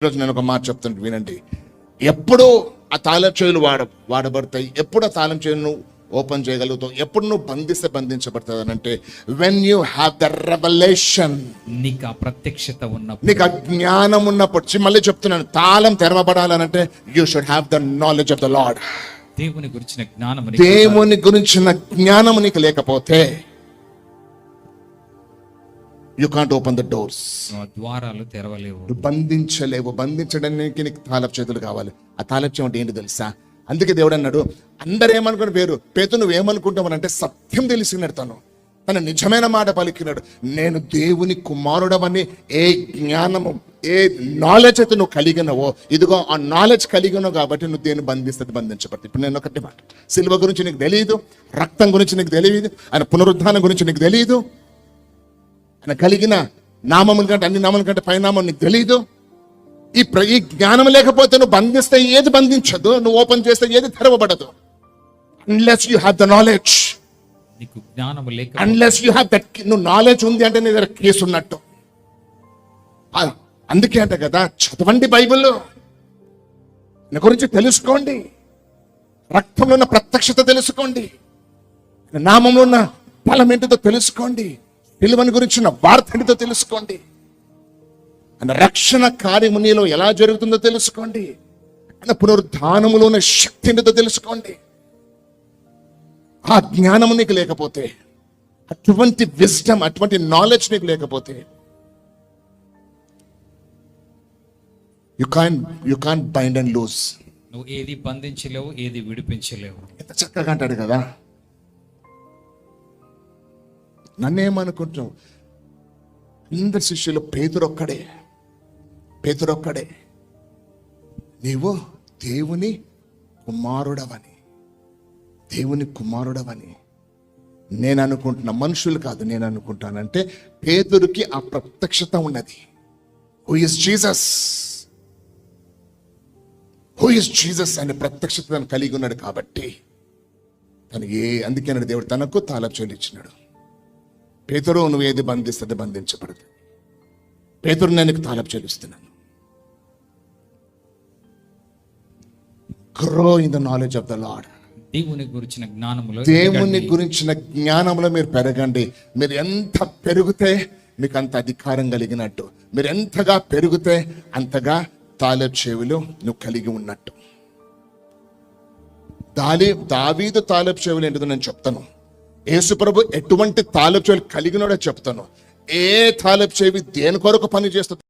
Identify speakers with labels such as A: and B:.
A: ఈరోజు నేను ఒక మాట చెప్తాను వినండి. ఎప్పుడు ఆ తాళం చెవులు వాడబడతాయి, ఎప్పుడు ఆ తాళం చెవులను ఓపెన్ చేయగలుగుతావు, ఎప్పుడు నువ్వు బంధించబడతావు అని అంటే when you have the revolution,
B: నీకు ఆ ప్రత్యక్షత ఉన్నప్పుడు,
A: నీకు ఆ జ్ఞానం ఉన్నప్పుడు. మళ్ళీ చెప్తున్నాను, తాళం తెరవబడాలనంటే you should have the knowledge of the Lord.
B: దేవుని గురించిన జ్ఞానం,
A: దేవుని గురించిన జ్ఞానం నీకు లేకపోతే you can't open the doors.
B: ద్వారాలు తెరవలేవు,
A: బంధించలేవు. బంధించడానికి నీకు తాళపు చేతులు కావాలి. ఆ తాళపు చెవి అంటే ఏంటి తెలుసా? అందుకే దేవుడు అన్నాడు, అందరూ ఏమనుకుని పేతురు నువ్వేమనుకుంటావు అంటే సత్యం తెలిసినాడు. తన నిజమైన మాట పలికినాడు. నేను దేవుని కుమారుడవని ఏ జ్ఞానము, ఏ నాలెడ్జ్ అయితే నువ్వు కలిగినవో, ఇదిగో ఆ నాలెడ్జ్ కలిగినావు కాబట్టి నువ్వు దేన్ని బంధించబడుతుంది. ఇప్పుడు నేను ఒకటి మాట, సిలువ గురించి నీకు తెలియదు, రక్తం గురించి నీకు తెలియదు, ఆయన పునరుద్ధానం గురించి నీకు తెలియదు, ఆయన కలిగిన నామముల కంటే అన్ని నామముల కంటే పైనామం నీకు తెలియదు. ఈ జ్ఞానం లేకపోతే నువ్వు బంధిస్తే ఏది బంధించదు, నువ్వు ఓపెన్ చేస్తే ఏది తెరవబడదు. Unless you have the knowledge,
B: నీకు జ్ఞానం లేక,
A: అన్లెస్ యూ హ్యావ్ దట్. నువ్వు నాలెడ్జ్ ఉంది అంటే నీ దగ్గర కేసు ఉన్నట్టు. అందుకే అంట కదా, చదవండి బైబిల్, నా గురించి తెలుసుకోండి, రక్తంలో ఉన్న ప్రత్యక్షత తెలుసుకోండి, నామంలో ఉన్న బలం ఏంటిదో తెలుసుకోండి, పిలువని గురించిన వార్త ఏంటిదో తెలుసుకోండి, అన్న రక్షణ కార్యము నీలో ఎలా జరుగుతుందో తెలుసుకోండి, అన్న పునరుద్ధానములో ఉన్న శక్తి ఏంటిదో తెలుసుకోండి. ఆ జ్ఞానము నీకు లేకపోతే, అటువంటి విజ్డమ్, అటువంటి నాలెడ్జ్ నీకు లేకపోతే you can't bind and loose.
B: నువ్వు ఏది బంధించలేవు, ఏది విడిపించలేవు.
A: ఎంత చక్కగా అంటాడు కదా. నన్నేమనుకుంటున్నావు? అందరి శిష్యులు పేతురొక్కడే. నీవు దేవుని కుమారుడవని నేను అనుకుంటున్నా, మనుషులు కాదు. నేను అనుకుంటానంటే పేతురుకి ఆ ప్రత్యక్షత ఉన్నది. హూ ఇస్ జీసస్ అనే ప్రత్యక్షత కలిగి ఉన్నాడు కాబట్టి అందుకే దేవుడు తనకు తాళపు చెవులు ఇచ్చినాడు. పేతురు, నువ్వు ఏది బంధిస్తే బంధించబడదు. పేతురు, నేను నీకు తాళపు చెవులు ఇస్తున్నాను. Grow in the knowledge of the Lord.
B: దేవుని గురించిన
A: జ్ఞానంలో మీరు పెరగండి. మీరు ఎంత పెరిగితే మీకు అంత అధికారం కలిగినట్టు. మీరు ఎంతగా పెరిగితే అంతగా తాళపు చెవులు నువ్వు కలిగి ఉన్నట్టు. దావీదు తాళపు చెవులు ఏంటిదో నేను చెప్తాను. యేసు ప్రభు ఎటువంటి తాళపు చెవులు కలిగినాడో చెప్తాను. ఏ తాళపు చెవి దేని కొరకు పని చేస్తుంది